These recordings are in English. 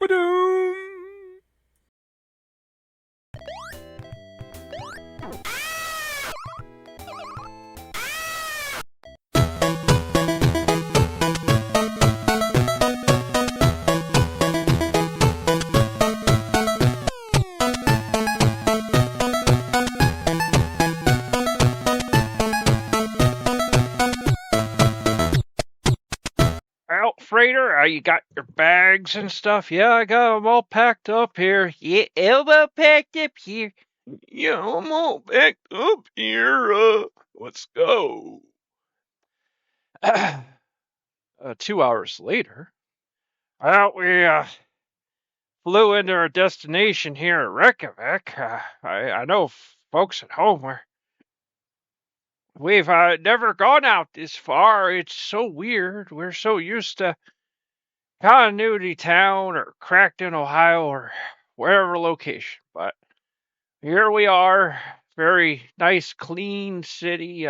Ba-doom. Well, Frater, you got your bags and stuff? Yeah, I got them all packed up here. Yeah, elbow packed up here. Yeah, I'm all backed up here. Let's go. 2 hours later, well, we flew into our destination here at Reykjavik. I know folks at home we've never gone out this far. It's so weird. We're so used to Continuity Town or Crackton, Ohio, or wherever location. But here we are, very nice, clean city.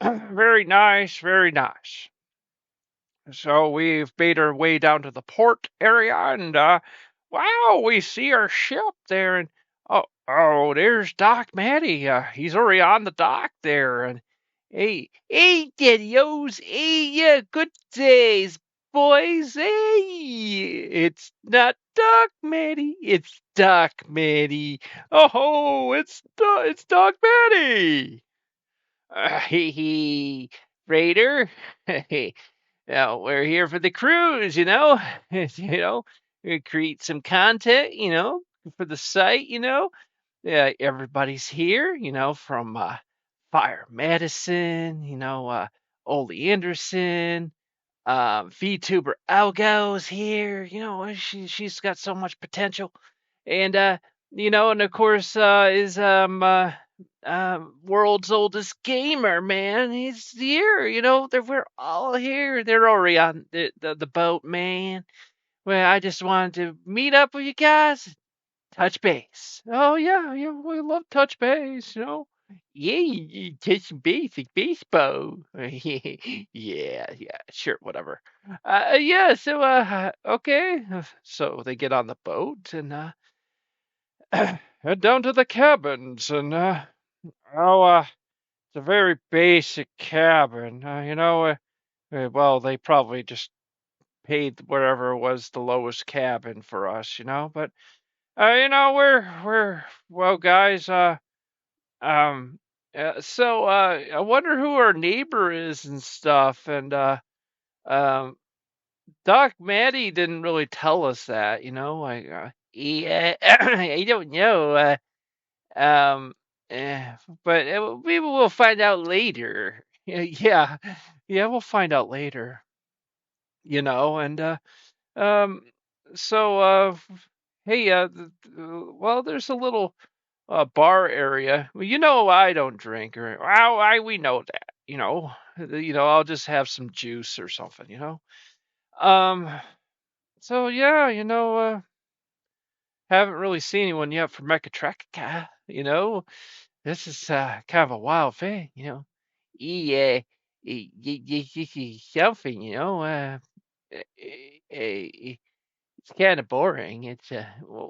Very nice, very nice. So we've made our way down to the port area, and wow, we see our ship there, and oh, there's Doc Matty. He's already on the dock there, and hey, Daddy-O's, hey, yeah, good days, boys. Hey, it's not Doc Matty, it's Doc Matty. Oh, it's Doc Matty. Hee, Raider. Now, we're here for the cruise, we create some content, for the site, everybody's here, from Fire Madison, Ole Anderson, VTuber Algo's here, she's got so much potential. And, and of course, is world's oldest gamer, man. He's here, we're all here. They're already on the boat, man. Well, I just wanted to meet up with you guys, touch base. Oh yeah, we love touch base, Yeah, touch base like baseball. Yeah, sure, whatever. Yeah, so okay. So they get on the boat and head down to the cabins and it's a very basic cabin. Well, they probably just paid whatever was the lowest cabin for us, but we're well, guys. So I wonder who our neighbor is and stuff. And um, Doc Matty didn't really tell us that, yeah, I don't know. Um, eh, but maybe we'll find out later. Yeah, yeah, we'll find out later. And um, so hey, well, there's a little bar area. Well, I don't drink, or well, we know that. I'll just have some juice or something. Um. So yeah, haven't really seen anyone yet from Mechatreka. This is kind of a wild thing. Yeah, this is something. Eh, it's kind of boring.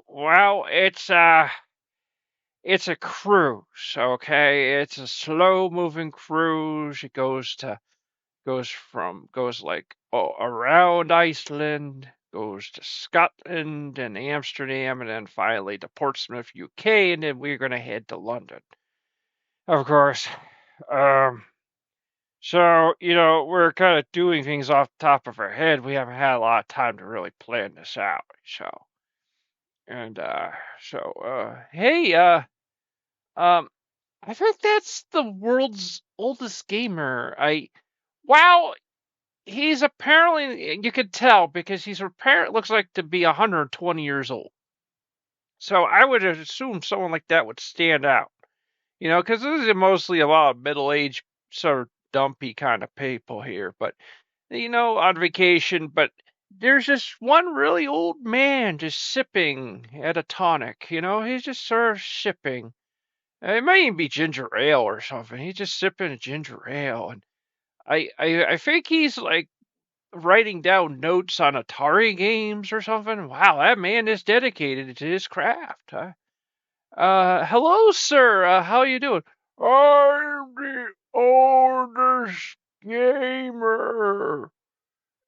Well, it's a cruise, okay? It's a slow moving cruise. It goes like around Iceland, goes to Scotland and Amsterdam, and then finally to Portsmouth, UK, and then we're gonna head to London. Of course. Um so, we're kind of doing things off the top of our head. We haven't had a lot of time to really plan this out. And hey, um I think that's the world's oldest gamer. Wow, he's apparently, you could tell because he's apparently looks like to be 120 years old. So I would assume someone like that would stand out, because this is mostly a lot of middle-aged, sort of dumpy kind of people here, but on vacation. But there's just one really old man just sipping at a tonic. He's just sort of sipping. It might even be ginger ale or something. He's just sipping a ginger ale, and I think he's like writing down notes on Atari games or something. Wow, that man is dedicated to his craft. Huh? Hello, sir. How you doing? I'm the oldest gamer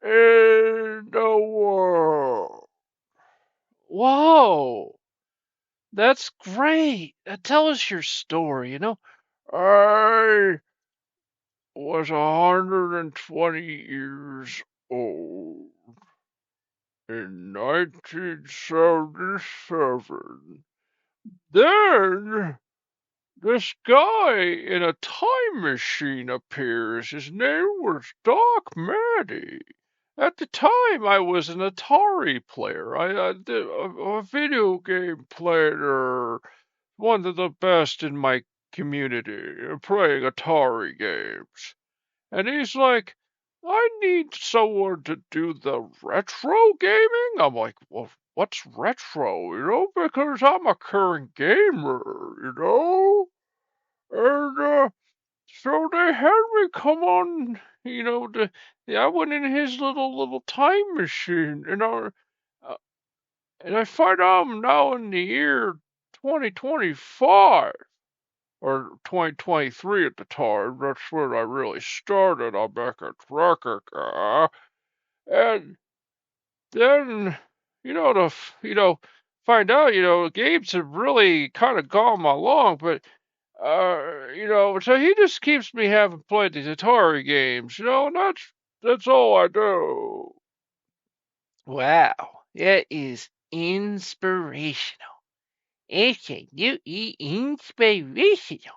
in the world. Whoa, that's great. Tell us your story. I was 120 years old in 1977. Then this guy in a time machine appears. His name was Doc Maddy. At the time, I was an Atari player. I did a video game player, one of the best in my community, playing Atari games. And he's like, I need someone to do the retro gaming. I'm like, well, what's retro? Because I'm a current gamer. And so they had me come on, I went in his little time machine, uh, and I find out I'm now in the year 2025 or 2023 at the time. That's when I really started. I'm back at Frater. And then, find out, games have really kind of gone along, but, so he just keeps me having played these Atari games, and that's all I do. Wow, that is inspirational. Absolutely inspirational.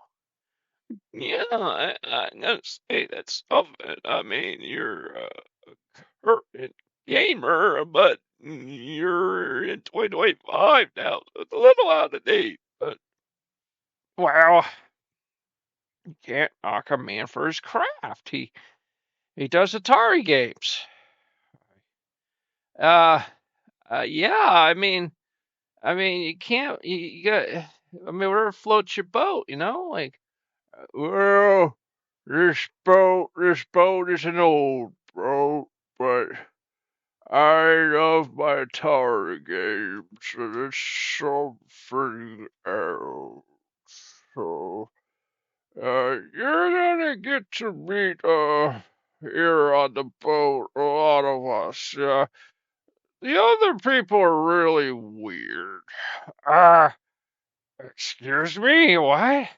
Yeah, I gotta say that's something. I mean, you're a current gamer, but you're in 2025 now, so it's a little out of date. But Well, you can't knock a man for his craft. He does Atari games. Uh, yeah. I mean, you can't. You got. I mean, whatever floats your boat. Like, well, this boat is an old boat, but I love my Atari games, and it's something else. So, you're gonna get to meet, here on the boat, a lot of us. The other people are really weird. Uh, excuse me, what?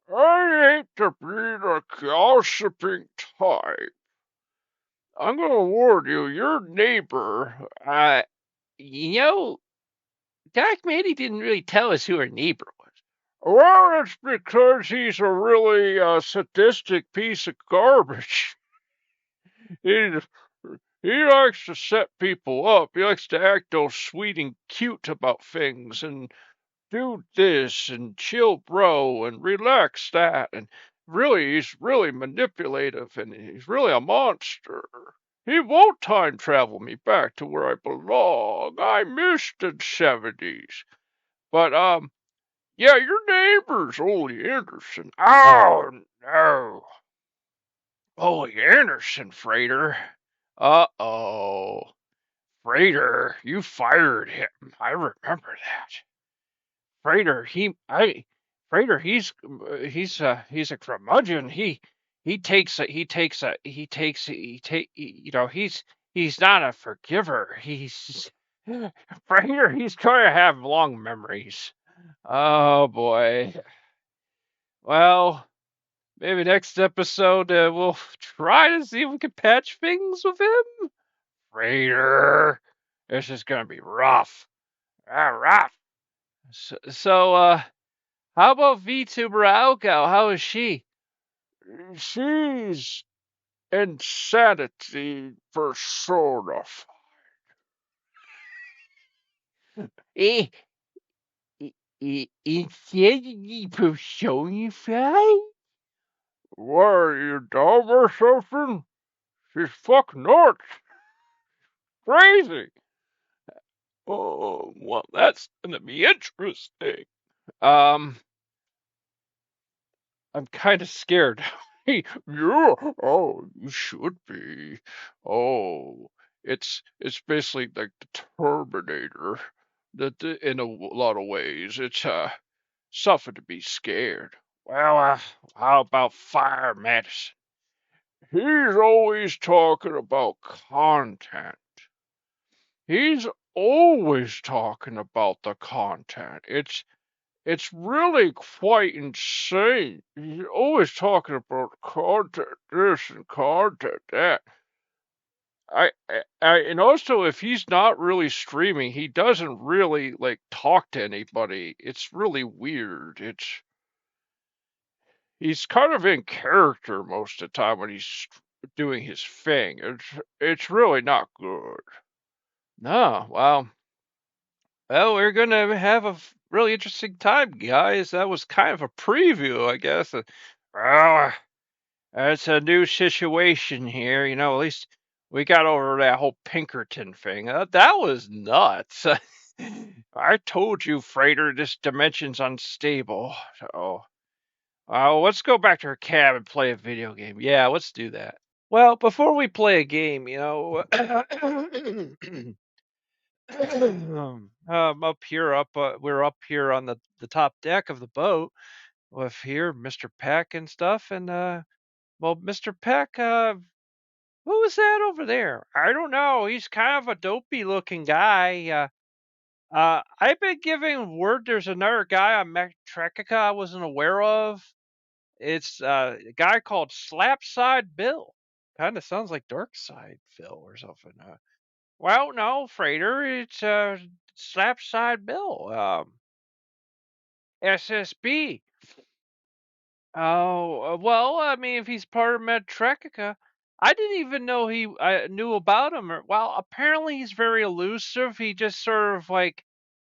I hate to be the gossiping type. I'm gonna warn you, your neighbor, you know, Doc Manny didn't really tell us who our neighbor was. Well, it's because he's a really sadistic piece of garbage. He he likes to set people up. He likes to act all sweet and cute about things and do this and chill bro and relax that, and really he's really manipulative and he's really a monster. He won't time travel me back to where I belong. I missed the 70s. But yeah, your neighbor's Ole Anderson. Oh no. Ole Anderson, Frater. Uh-oh. Frater, you fired him. I remember that. Frater, he's a curmudgeon. He's not a forgiver. Frater, he's going to have long memories. Oh boy. Well, maybe next episode we'll try to see if we can patch things with him. Frater, this is gonna be rough. Rough. So, how about VTuber Alco? How is she? She's insanity personified. Eh, insanity personified? What, are you dumb or something? She's fucking nuts. Crazy. oh, well, that's gonna be interesting. Um, I'm kind of scared. Yeah, oh, you should be. Oh, it's basically like the Terminator. In a lot of ways, it's something to be scared. Well, how about fire medicine? He's always talking about content. He's always talking about the content. It's really quite insane. He's always talking about content this and content that. And also if he's not really streaming, he doesn't really like talk to anybody. It's really weird. He's kind of in character most of the time when he's doing his thing. It's really not good. No, well, we're gonna have a really interesting time, guys. That was kind of a preview, I guess. Well, it's a new situation here. At least we got over that whole Pinkerton thing. That was nuts. I told you, Frater, this dimension's unstable. So, let's go back to our cab and play a video game. Yeah, let's do that. Well, before we play a game, up here, we're up here on the top deck of the boat with here Mr. Peck and stuff, and well, Mr. Peck, who was that over there? I don't know. He's kind of a dopey looking guy. I've been giving word there's another guy on Trekica I wasn't aware of. It's a guy called Slapside Bill. Kind of sounds like Dark Side Phil or something. Well, no, Frater, it's Slapside Bill. SSB. Oh, well, I mean, if he's part of Medtrekica, I didn't even know I knew about him. Well, apparently he's very elusive. He just sort of like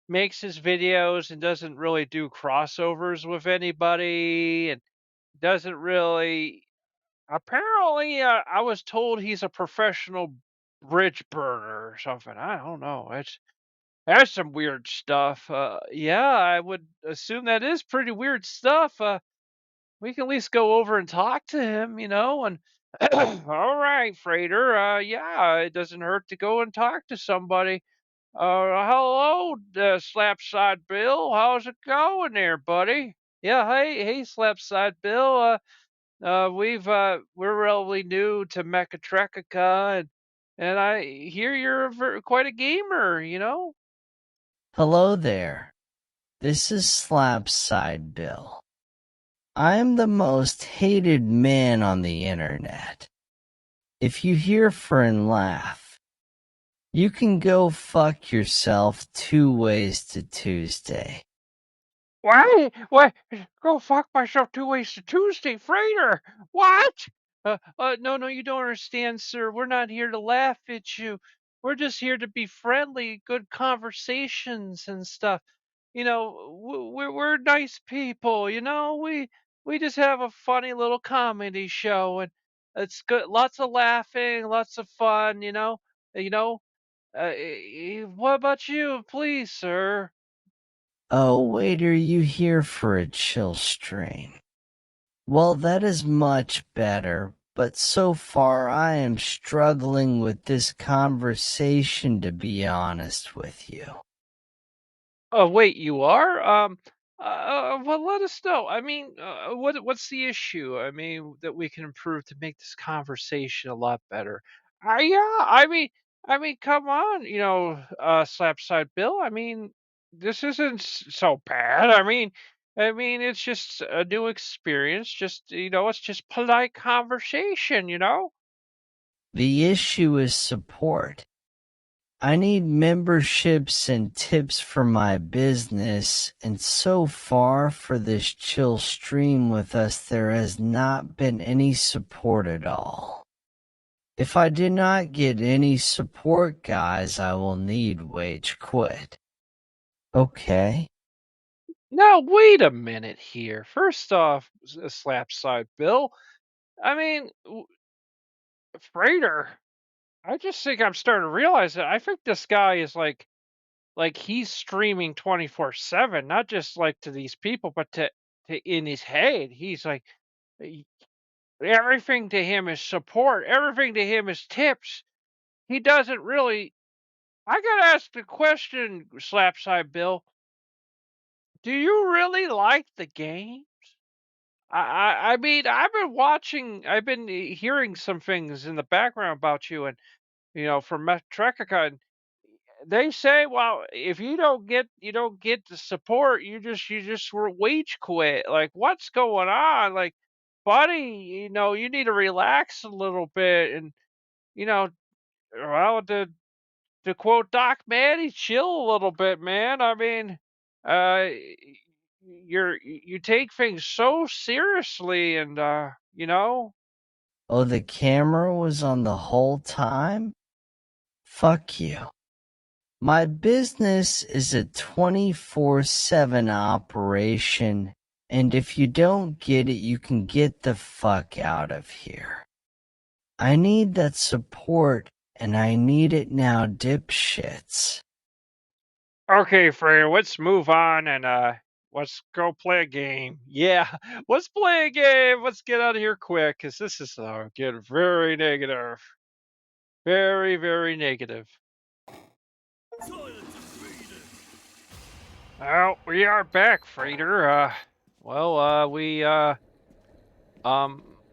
makes his videos and doesn't really do crossovers with anybody and doesn't really. Apparently, I was told he's a professional bridge burner or something. I don't know. That's some weird stuff. Yeah, I would assume that is pretty weird stuff. We can at least go over and talk to him, and all right, Frater. Yeah, it doesn't hurt to go and talk to somebody. Hello, Slapside Bill. How's it going there, buddy? Yeah, hey, Slapside Bill. We're relatively new to Mechatrekica, and I hear you're quite a gamer. Hello there. This is Slapside Bill. I'm the most hated man on the internet. If you hear for and laugh, you can go fuck yourself 2 ways to Tuesday. Why? What? Go fuck myself 2 ways to Tuesday, Frater. What? No, you don't understand, sir. We're not here to laugh at you. We're just here to be friendly, good conversations and stuff. We're nice people. We just have a funny little comedy show, and it's good. Lots of laughing, lots of fun. You know. What about you, please, sir? Oh, wait, are you here for a chill stream? Well, that is much better, but so far I am struggling with this conversation, to be honest with you. Oh, wait, you are? Well, let us know. I mean, what's the issue? I mean, that we can improve to make this conversation a lot better. Yeah, I mean, come on, Slapside Bill. I mean, this isn't so bad. I mean, it's just a new experience. Just, it's just polite conversation. The issue is support. I need memberships and tips for my business, and so far for this chill stream with us there has not been any support at all. If I do not get any support, guys, I will need wage quit. Okay? Now, wait a minute here. First off, Slapside Bill, I mean, Freighter, I just think I'm starting to realize that I think this guy is like he's streaming 24/7, not just like to these people, but to in his head. He's like Everything to him is support. Everything to him is tips. He doesn't really. I gotta ask the question, Slapside Bill. Do you really like the game? I mean, I've been watching. I've been hearing some things in the background about you, and from Metrekica, and they say, well, if you don't get the support, you just wage quit. Like, what's going on? Like, buddy, you need to relax a little bit, and you know, well, to quote Doc Manny, chill a little bit, man. I mean, uh, you take things so seriously, and Oh, the camera was on the whole time? Fuck you. My business is a 24/7 operation, and if you don't get it, you can get the fuck out of here. I need that support, and I need it now, dipshits. Okay, Frater, let's move on and let's go play a game. Yeah, let's play a game. Let's get out of here quick, cause this is getting very negative, very very negative. Oh, we are back, Frater. We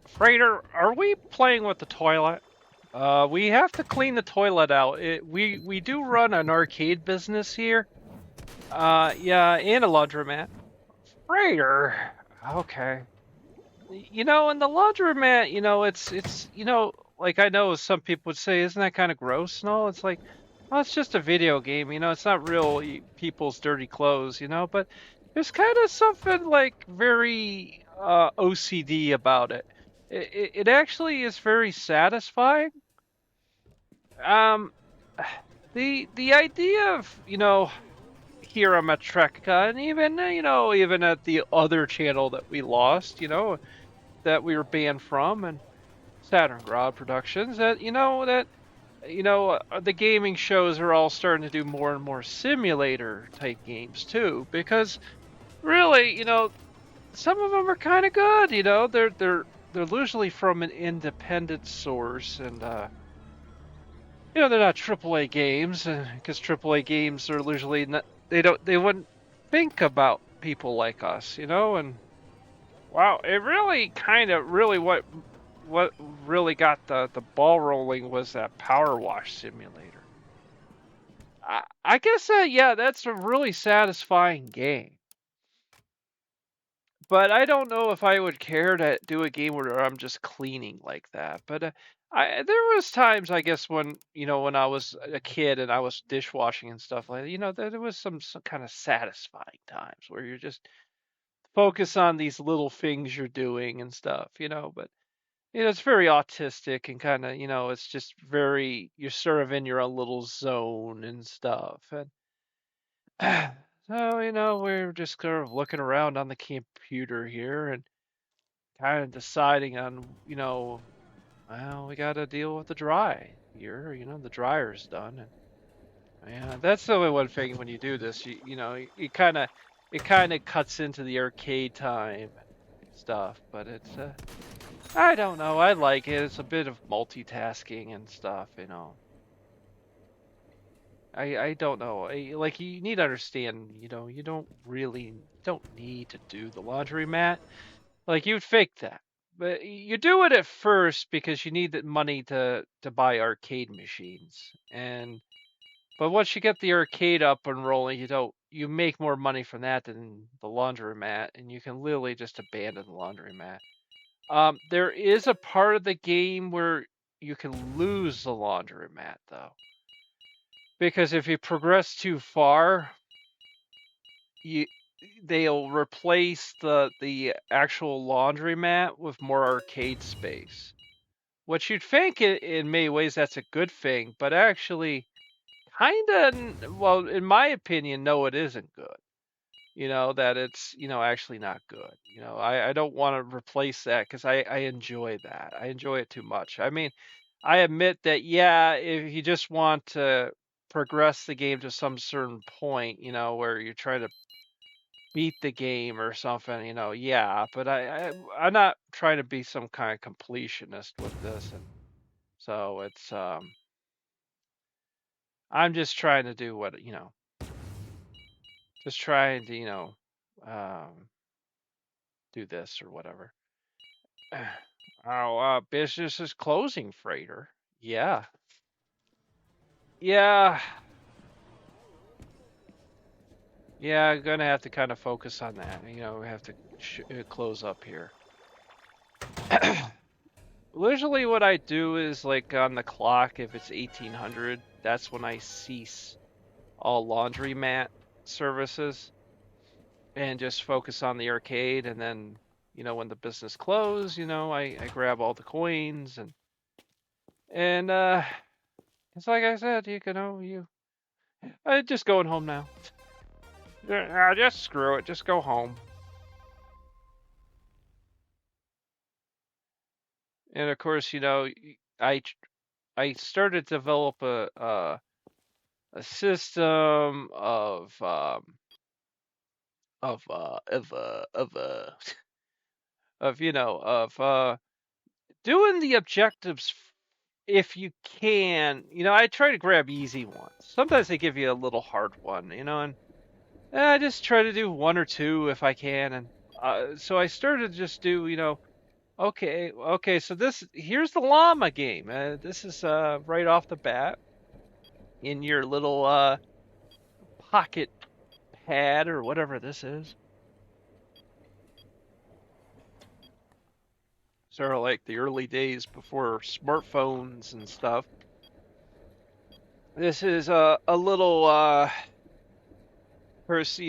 Frater, are we playing with the toilet? We have to clean the toilet out. We do run an arcade business here. Yeah, and a laundromat. Frater. Okay. In the laundromat, it's like I know some people would say, isn't that kind of gross? No, it's like, well, it's just a video game, it's not real people's dirty clothes, but there's kind of something like very OCD about it. It actually is very satisfying. Um, the idea of, here on Metrekica, and even, even at the other channel that we lost, that we were banned from, and Saturn Grodd Productions, that the gaming shows are all starting to do more and more simulator type games too, because really, some of them are kind of good. They're usually from an independent source, and they're not AAA games, because AAA games are usually not. They wouldn't think about people like us, and wow, it really kind of really what really got the ball rolling was that Power Wash Simulator. I guess yeah, that's a really satisfying game. But I don't know if I would care to do a game where I'm just cleaning like that. But there was times, I guess, when I was a kid and I was dishwashing and stuff like that, there was some kind of satisfying times where you're just focus on these little things you're doing and stuff, but it's very autistic and kind of, it's just very, you're sort of in your own little zone and stuff. And so, we're just sort of looking around on the computer here and kind of deciding on, well, we got to deal with the dry here. The dryer's done. And yeah, that's the only one thing when you do this, it kind of cuts into the arcade time and stuff, but it's, I don't know. I like it. It's a bit of multitasking and stuff, I don't know. Like, you need to understand, you don't need to do the laundromat. Like, you'd fake that. But you do it at first because you need the money to buy arcade machines. But once you get the arcade up and rolling, you make more money from that than the laundromat, and you can literally just abandon the laundromat. There is a part of the game where you can lose the laundromat though, because if you progress too far, you they'll replace the actual laundromat with more arcade space. Which you'd think in many ways that's a good thing, but actually, kinda, well, in my opinion, no, it isn't good. That it's, actually not good. I don't want to replace that because I enjoy that. I enjoy it too much. I mean, I admit that, yeah, if you just want to progress the game to some certain point, where you're trying to beat the game or something, yeah, but I'm not trying to be some kind of completionist with this, and so it's I'm just trying to do what just trying to um do this or whatever. Oh, business is closing, Frater. Yeah, yeah, yeah. I'm gonna have to kind of focus on that. We have to close up here. Usually what I do is like on the clock, if it's 1800, that's when I cease all laundromat services and just focus on the arcade. And then, when the business closed, I grab all the coins and it's like I said, I'm just going home now. Just screw it, just go home. And of course, I I started to develop a system of doing the objectives if you can. I try to grab easy ones. Sometimes they give you a little hard one, and I just try to do one or two if I can. And so I started to just do, okay, so here's the llama game. This is right off the bat in your little pocket pad or whatever this is. Sort of like the early days before smartphones and stuff. This is a little, first,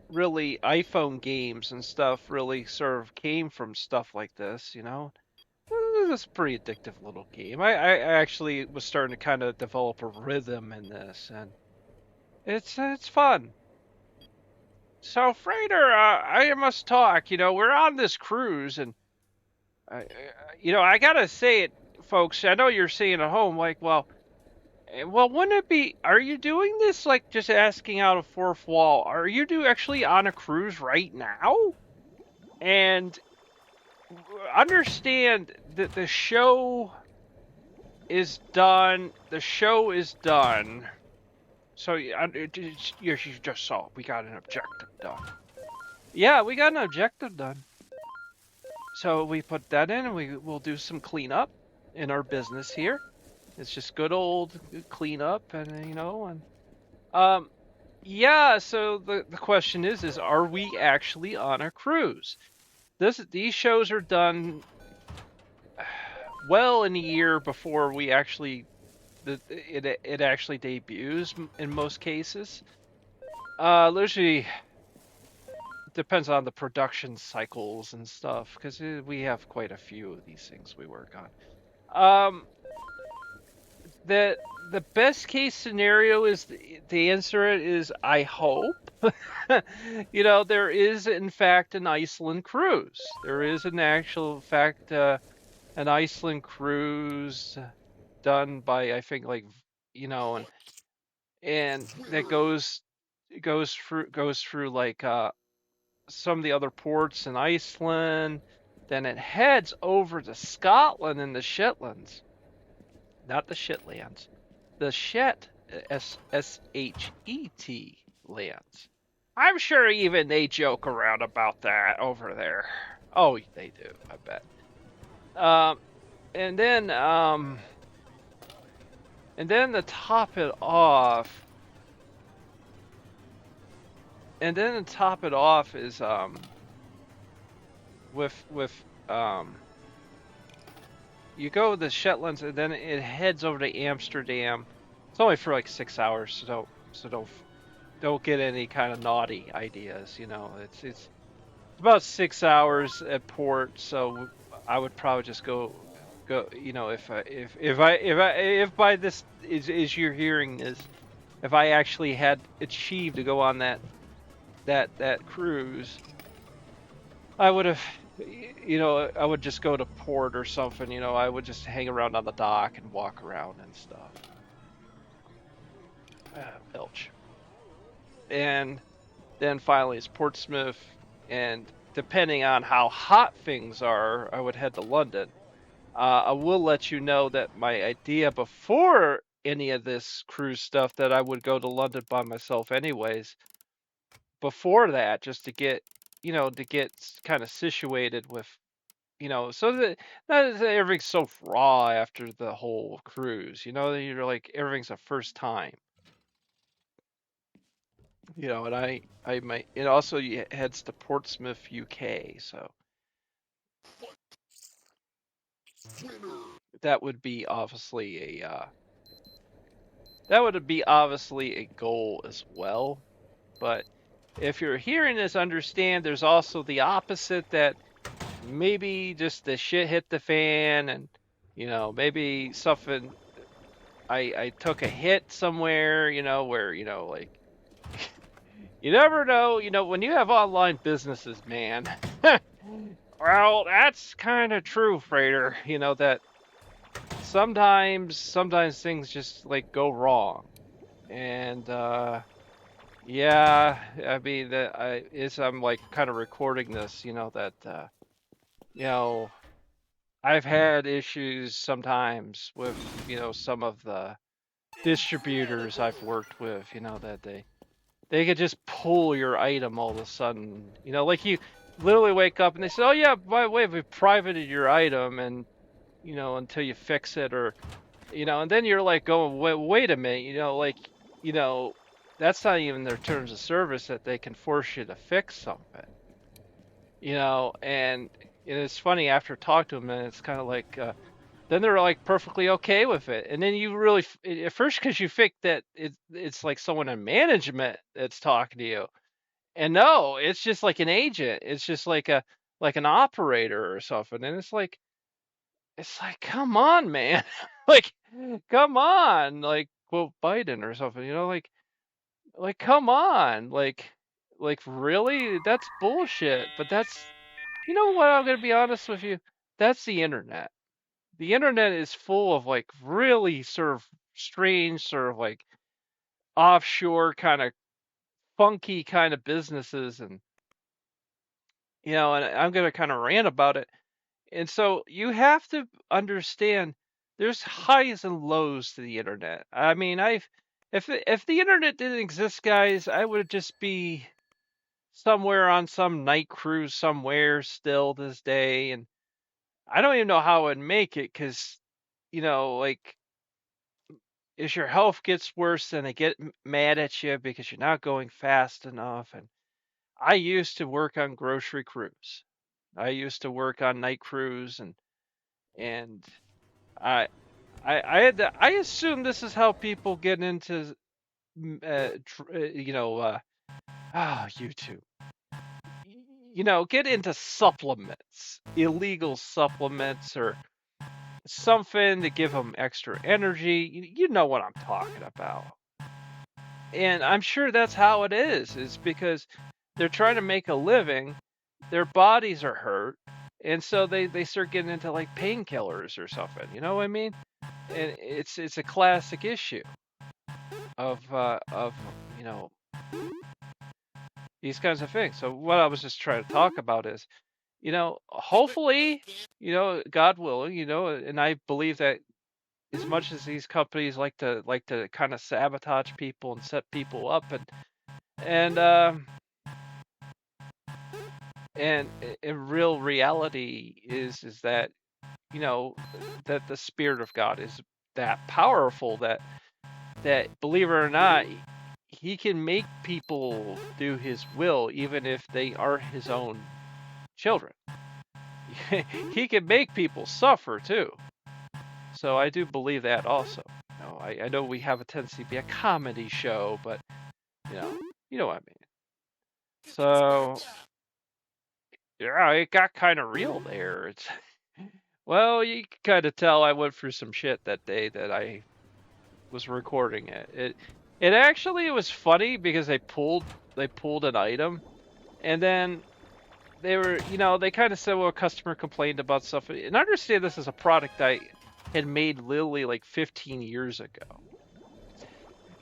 really iPhone games and stuff really sort of came from stuff like this. It's a pretty addictive little game. I actually was starting to kind of develop a rhythm in this, and it's fun. So, Frater, I must talk. We're on this cruise, and I gotta say it, folks. I know you're saying at home, like, well, wouldn't it be? Are you doing this like just asking out a fourth wall? Are you actually on a cruise right now? And understand that the show is done. The show is done. So you just saw we got an objective done. Yeah, we got an objective done. So we put that in, and we'll do some cleanup in our business here. It's just good old cleanup, and yeah. So the question is are we actually on a cruise? These shows are done well in a year before we actually it actually debuts in most cases. Usually depends on the production cycles and stuff because we have quite a few of these things we work on. The best case scenario is the answer is I hope. There is in fact an Iceland cruise. There is an actual fact an Iceland cruise done by I think like and that goes through like some of the other ports in Iceland. Then it heads over to Scotland and the Shetlands, not the Shetlands, the Shet Shet lands. I'm sure even they joke around about that over there. Oh, they do, I bet. Um, and then to top it off, is with you go to the Shetlands and then it heads over to Amsterdam. It's only for like 6 hours, so don't get any kind of naughty ideas. It's about 6 hours at port, so I would probably just go. If by this is you're hearing is if I actually had achieved to go on that cruise, I would have. I would just go to port or something. I would just hang around on the dock and walk around and stuff. Belch. And Then finally it's Portsmouth, and depending on how hot things are, I would head to London. I will let you know that my idea before any of this cruise stuff that I would go to London by myself anyways. Before that, just to get, to get kind of situated with, so that not that everything's so raw after the whole cruise. That you're like everything's a first time. And I might. It also heads to Portsmouth, UK. So that would be obviously a goal as well. But if you're hearing this, understand there's also the opposite, that maybe just the shit hit the fan, and maybe something. I took a hit somewhere, where like you never know, when you have online businesses, man. Well, that's kind of true, Frater. That sometimes things just like go wrong, and yeah, I mean that I'm like kind of recording this, that you know I've had issues sometimes with some of the distributors I've worked with, that they could just pull your item all of a sudden, like you literally wake up and they say, oh yeah, by the way, we privated your item, and until you fix it, or and then you're like going, wait a minute, like you know that's not even their terms of service, that they can force you to fix something, and it's funny after talk to them, and it's kind of like then they're like perfectly okay with it, and then you really at first, because you think that it's like someone in management that's talking to you, and no, it's just like an agent, it's just like an operator or something, and it's like, come on, man. Like, come on, like, quote Biden or something, like come on, like really, that's bullshit. But that's, what, I'm gonna be honest with you, that's the internet. The internet is full of like really sort of strange, sort of like offshore kind of funky kind of businesses, and and I'm gonna kind of rant about it. And so you have to understand there's highs and lows to the internet. I mean, if the internet didn't exist, guys, I would just be somewhere on some night cruise somewhere still this day, and I don't even know how I'd make it, because like, as your health gets worse, then they get mad at you because you're not going fast enough. And I used to work on grocery cruise. I used to work on night cruise, and I I assume this is how people get into YouTube. Get into supplements, illegal supplements, or something to give them extra energy. You know what I'm talking about. And I'm sure that's how it is because they're trying to make a living, their bodies are hurt, and so they start getting into like painkillers or something. You know what I mean? And it's a classic issue of these kinds of things. So what I was just trying to talk about is, hopefully, God willing, and I believe that as much as these companies like to kind of sabotage people and set people up, and and in real reality is that that the Spirit of God is that powerful, that believe it or not, he can make people do his will even if they aren't his own children. He can make people suffer too. So I do believe that also. I know we have a tendency to be a comedy show, but you know what I mean. So yeah, it got kind of real there. It's well, you can kind of tell I went through some shit that day that I was recording it. It actually was funny because they pulled an item, and then they were, they kind of said, well, a customer complained about stuff. And I understand this is a product I had made literally like 15 years ago.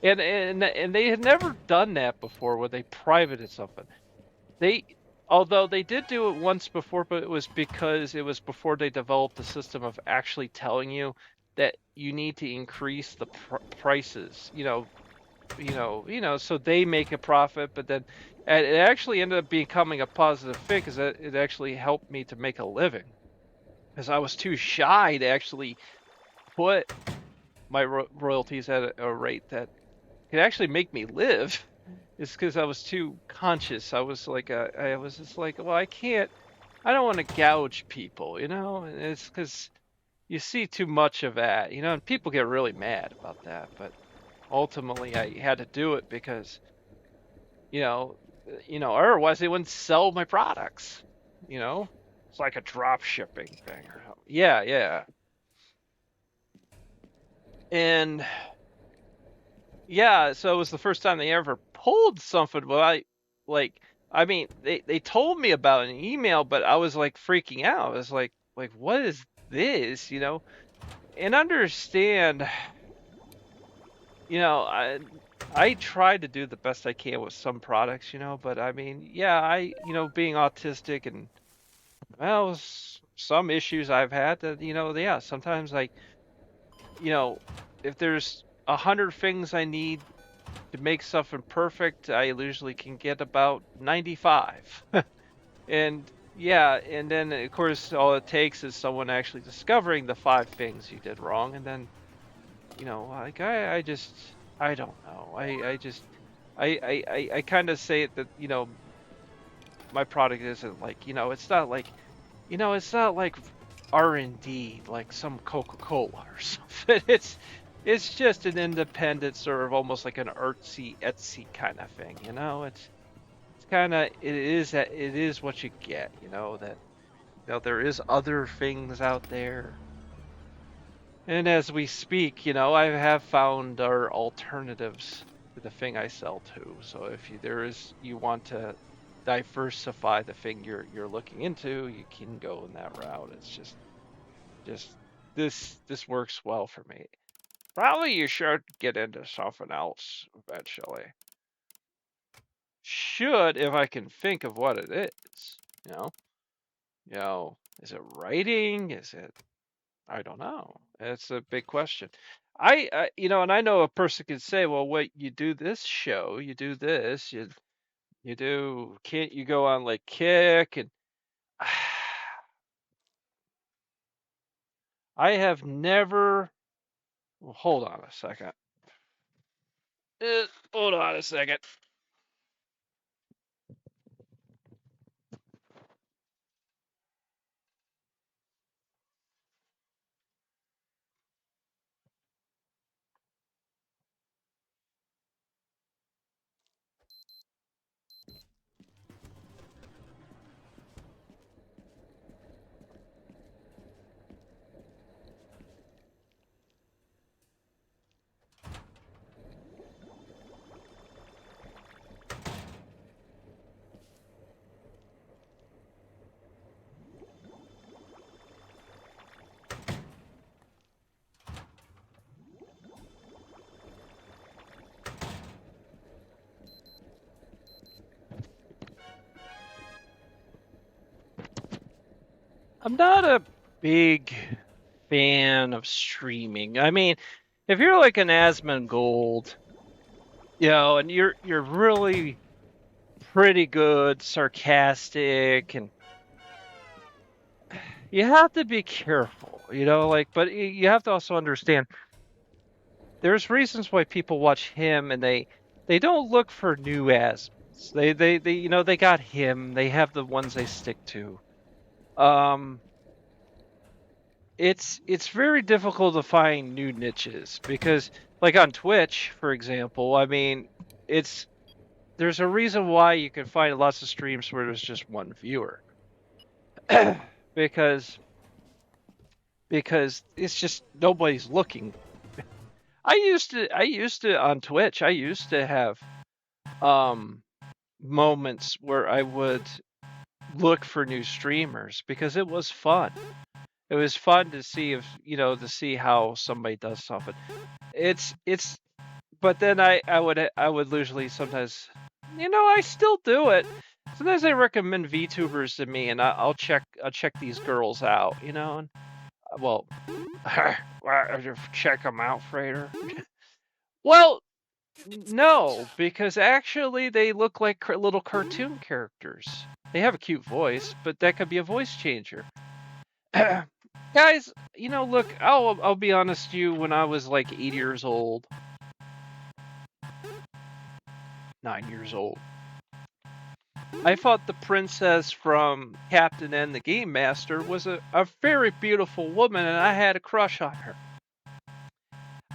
And they had never done that before where they privated something. They Although they did do it once before, but it was because it was before they developed the system of actually telling you that you need to increase the prices, so they make a profit, but then and it actually ended up becoming a positive thing because it actually helped me to make a living because I was too shy to actually put my royalties at a rate that could actually make me live. It's because I was too conscious. I was just like, well, I don't want to gouge people, and it's because you see too much of that, and people get really mad about that. But ultimately, I had to do it because, you know, otherwise they wouldn't sell my products, you know. It's like a drop shipping thing or something. Yeah, yeah. And yeah, so it was the first time they ever pulled something. Well, I mean, they told me about an email, but I was like freaking out. I was like, what is this? And understand, I try to do the best I can with some products, but I mean, yeah, being autistic and well, some issues I've had that, yeah, sometimes you know, if there's 100 things I need to make something perfect, I usually can get about 95. And yeah, and then of course all it takes is someone actually discovering the 5 things you did wrong, and then like I just I don't know. I just I kind of say it that my product isn't like it's not like R&D like some Coca-Cola or something. It's just an independent sort of almost like an artsy Etsy kind of thing. It's kind of it is what you get. That there is other things out there. And as we speak, I have found our alternatives to the thing I sell to. So if you want to diversify the thing you're looking into, you can go in that route. It's just this works well for me. Probably you should get into something else eventually. Should if I can think of what it is. You know, is it writing? Is it I don't know. It's a big question. And I know a person could say, well, wait, you do this show, you do this, you do, can't you go on like Kick? And I have never, well, hold on a second. Hold on a second. I'm not a big fan of streaming. I mean, if you're like an Asmongold, and you're really pretty good, sarcastic, and you have to be careful, but you have to also understand there's reasons why people watch him and they don't look for new Asmonds. They they got him. They have the ones they stick to. Um, it's very difficult to find new niches because like on Twitch, for example, I mean, it's there's a reason why you can find lots of streams where there's just one viewer. because because it's just nobody's looking. I used to on Twitch, I used to have um moments where I would look for new streamers because it was fun. It was fun to see if to see how somebody does something. It's but then I would usually sometimes, I still do it. Sometimes they recommend VTubers to me, and I'll check these girls out, and well, check them out, Frater. Well, no, because actually they look like little cartoon characters. They have a cute voice, but that could be a voice changer. Guys, look, I'll be honest with you, when I was like 8 years old, 9 years old, I thought the princess from Captain N the Game Master was a very beautiful woman, and I had a crush on her.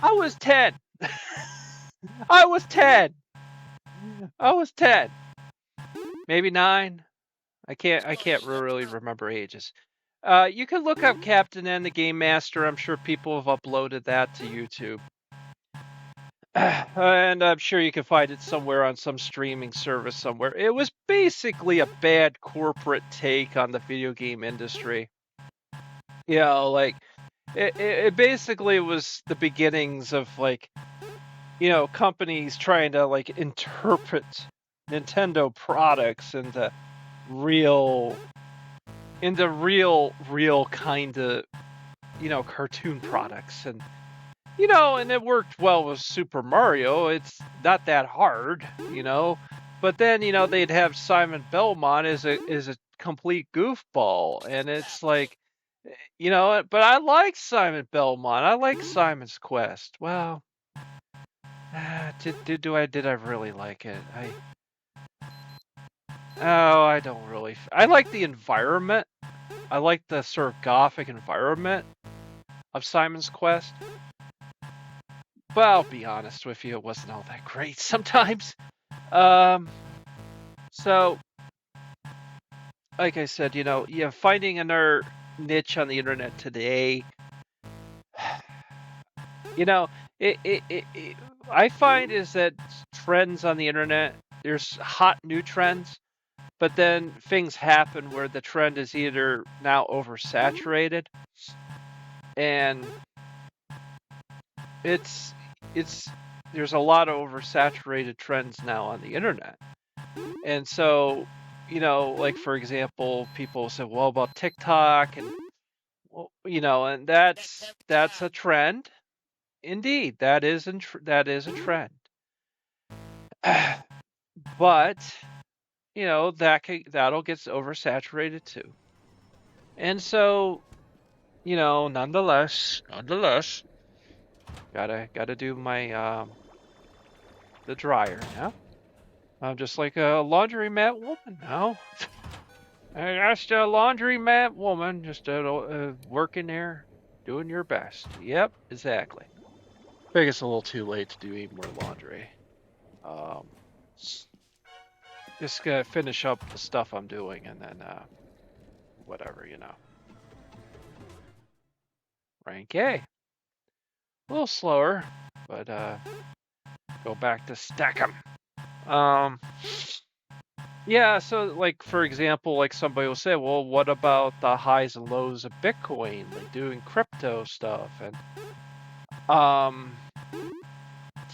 I was 10. I was 10. Maybe 9. I can't really remember ages. You can look up Captain N the Game Master. I'm sure people have uploaded that to YouTube. And I'm sure you can find it somewhere on some streaming service somewhere. It was basically a bad corporate take on the video game industry. Like it basically was the beginnings of like, companies trying to like interpret Nintendo products into real kind of, cartoon products. And and it worked well with Super Mario. It's not that hard, but then they'd have Simon Belmont as a complete goofball, and it's like, but I like Simon Belmont. I like Simon's Quest. Well, did I really like it? I don't really. I like the environment. I like the sort of gothic environment of Simon's Quest. But I'll be honest with you, it wasn't all that great sometimes. So, like I said, finding another niche on the internet today, I find is that trends on the internet, there's hot new trends, but then things happen where the trend is either now oversaturated, and there's a lot of oversaturated trends now on the internet. And so, like for example, people say, well, about TikTok, and and that's a trend. Indeed, that is a trend. But that'll get oversaturated too. And so, nonetheless, gotta do my the dryer now. I'm just like a laundromat woman now. Just a laundromat woman, just working there, doing your best. Yep, exactly. I think it's a little too late to do any more laundry. Just gonna finish up the stuff I'm doing, and then whatever, Rank A. A little slower, but go back to stack 'em. Yeah, so like for example, like somebody will say, well, what about the highs and lows of Bitcoin, like doing crypto stuff? And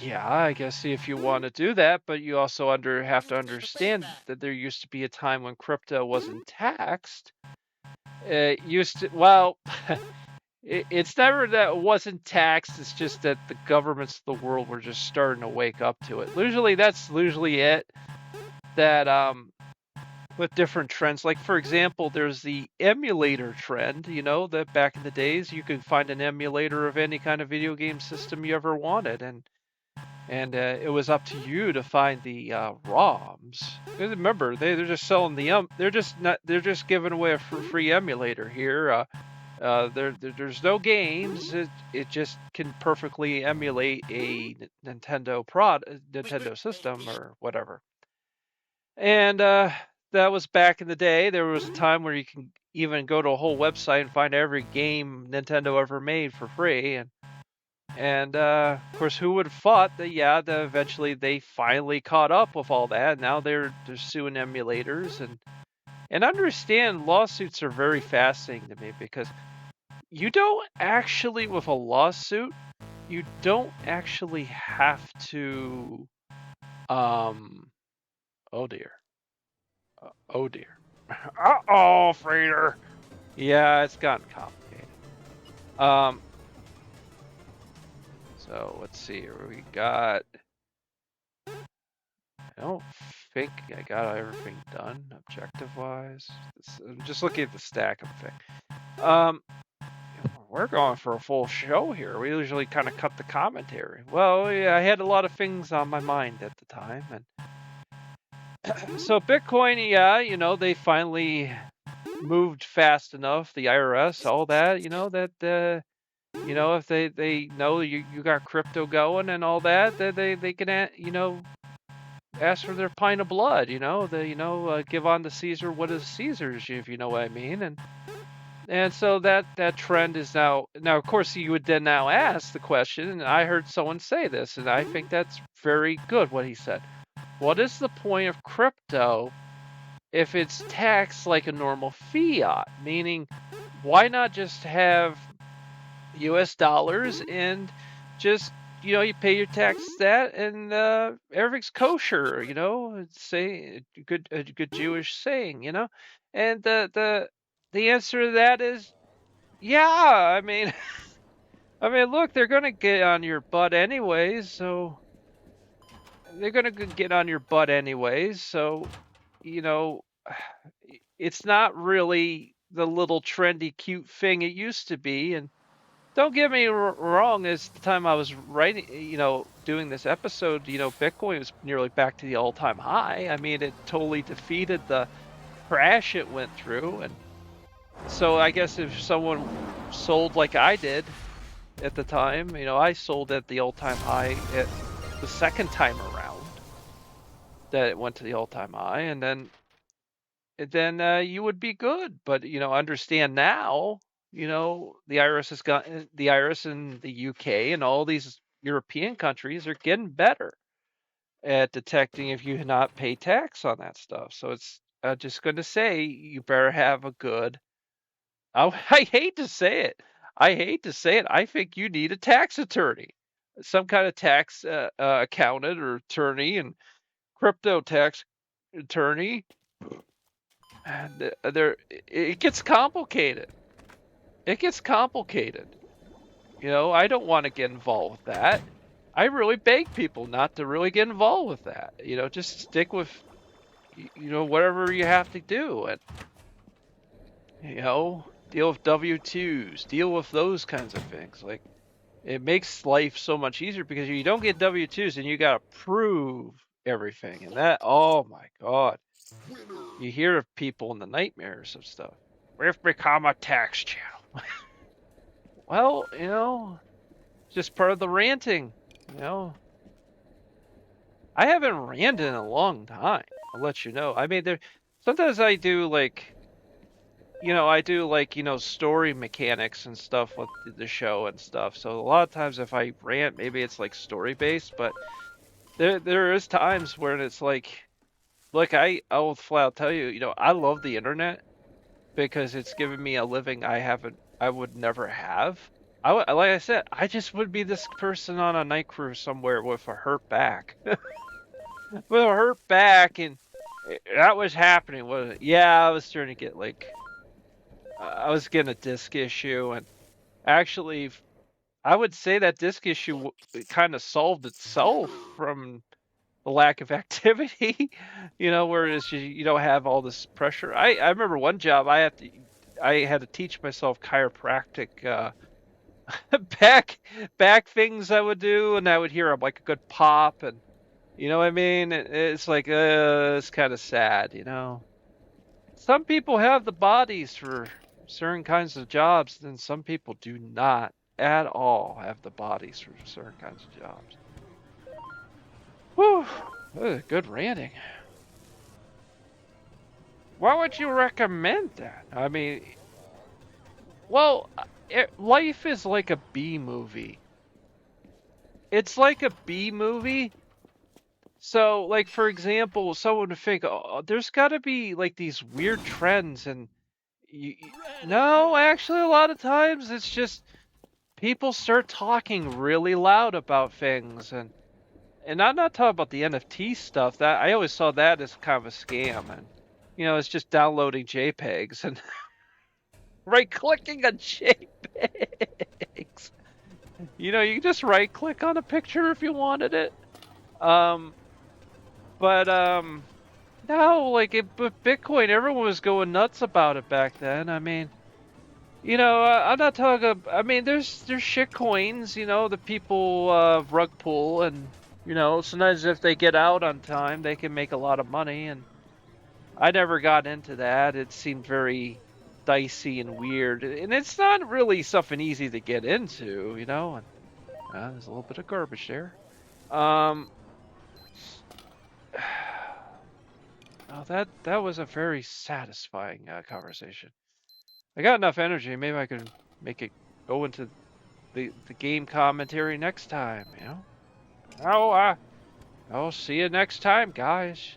yeah, I guess if you want to do that, but you also have to understand that there used to be a time when crypto wasn't taxed. It used to, well, it's never that it wasn't taxed. It's just that the governments of the world were just starting to wake up to it. That's usually it. That with different trends, like for example, there's the emulator trend. That back in the days you could find an emulator of any kind of video game system you ever wanted, and it was up to you to find the ROMs. Because remember, they're just selling they're just giving away a free emulator here. There's no games. It just can perfectly emulate a Nintendo system or whatever. And that was back in the day. There was a time where you can even go to a whole website and find every game Nintendo ever made for free. And of course, who would have thought that? Yeah, that eventually they finally caught up with all that. Now they're suing emulators, and understand lawsuits are very fascinating to me, because you don't actually, with a lawsuit, you don't actually have to. Oh dear. Oh dear. Uh-oh, Frater. Yeah, it's gotten complicated. So let's see here. We got. I don't think I got everything done objective-wise. I'm just looking at the stack of things. We're going for a full show here. We usually kind of cut the commentary. Well, yeah, I had a lot of things on my mind at the time, and so Bitcoin, yeah, they finally moved fast enough. The IRS, all that, if they know you got crypto going and all that, they can ask for their pint of blood. Give on to Caesar what is Caesar's, if you know what I mean, and so that trend is now. Of course, you would then now ask the question, and I heard someone say this, and I think that's very good what he said. What is the point of crypto if it's taxed like a normal fiat? Meaning, why not just have US dollars and just you pay your taxes that and everything's kosher, say a good Jewish saying, and the answer to that is yeah. I mean, look, they're gonna get on your butt anyways, so they're gonna get on your butt anyways. So, you know, it's not really the little trendy, cute thing it used to be. And don't get me wrong. As the time I was writing, doing this episode, Bitcoin was nearly back to the all-time high. I mean, it totally defeated the crash it went through, and so I guess if someone sold like I did at the time, I sold at the all-time high at the second time around that it went to the all-time high, and then you would be good. But understand now, the IRS has got the IRS in the UK and all these European countries are getting better at detecting if you not pay tax on that stuff. So it's just going to say you better have a good. I hate to say it. I think you need a tax attorney, some kind of tax accountant or attorney, and crypto tax attorney. And it gets complicated. It gets complicated. I don't want to get involved with that. I really beg people not to really get involved with that. Just stick with, whatever you have to do, and deal with W-2s, deal with those kinds of things. Like, it makes life so much easier because you don't get W-2s and you got to prove everything. And that, oh my God. You hear of people in the nightmares of stuff. We've become a tax channel. Well, just part of the ranting, I haven't ranted in a long time. I'll let you know. I mean, sometimes I do like, story mechanics and stuff with the show and stuff. So a lot of times if I rant, maybe it's like story based, but there is times where it's like, look, I'll flat out tell you, I love the internet because it's given me a living I would never have. Like I said, I just would be this person on a night cruise somewhere with a hurt back. With a hurt back, and that was happening, wasn't it? Yeah, I was starting to get I was getting a disc issue, and actually, I would say that disc issue kind of solved itself from the lack of activity, whereas you don't have all this pressure. I remember one job I had to teach myself chiropractic back things I would do, and I would hear like a good pop, and you know what I mean? It's like it's kind of sad, Some people have the bodies for certain kinds of jobs, and some people do not at all have the bodies for certain kinds of jobs. Whew, good ranting. Why would you recommend that? I mean, well, life is like a B movie. It's like a B movie. So, like, for example, someone would think, oh, there's got to be like these weird trends, and no, actually, a lot of times it's just people start talking really loud about things, and I'm not talking about the NFT stuff. That I always saw that as kind of a scam, and it's just downloading JPEGs and right-clicking on JPEGs. You can just right-click on a picture if you wanted it. But no, like but Bitcoin, everyone was going nuts about it back then. I mean, I'm not talking. I mean, there's shit coins, the people rug pull, and sometimes if they get out on time, they can make a lot of money. And I never got into that. It seemed very dicey and weird, and it's not really something easy to get into, And there's a little bit of garbage there. Oh, that was a very satisfying conversation. I got enough energy. Maybe I could make it go into the game commentary next time. I'll see you next time, guys.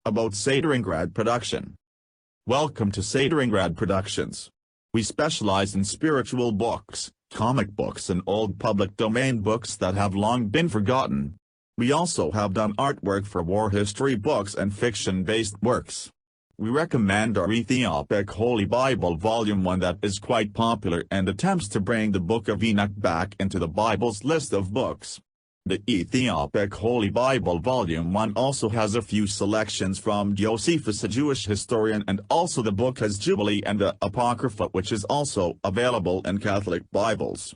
About Sateringrad Production. Welcome to Sateringrad Productions. We specialize in spiritual books, comic books and old public domain books that have long been forgotten. We also have done artwork for war history books and fiction-based works. We recommend our Ethiopic Holy Bible Volume 1 that is quite popular and attempts to bring the Book of Enoch back into the Bible's list of books. The Ethiopic Holy Bible Volume 1 also has a few selections from Josephus, a Jewish historian, and also the book has Jubilee and the Apocrypha, which is also available in Catholic Bibles.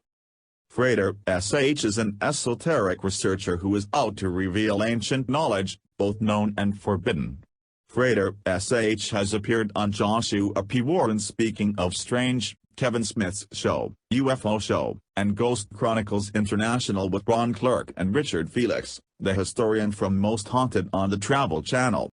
Frater, S.H. is an esoteric researcher who is out to reveal ancient knowledge, both known and forbidden. Frater, S.H. has appeared on Joshua P. Warren's Speaking of Strange, Kevin Smith's show, UFO Show, and Ghost Chronicles International with Ron Clark and Richard Felix, the historian from Most Haunted on the Travel Channel.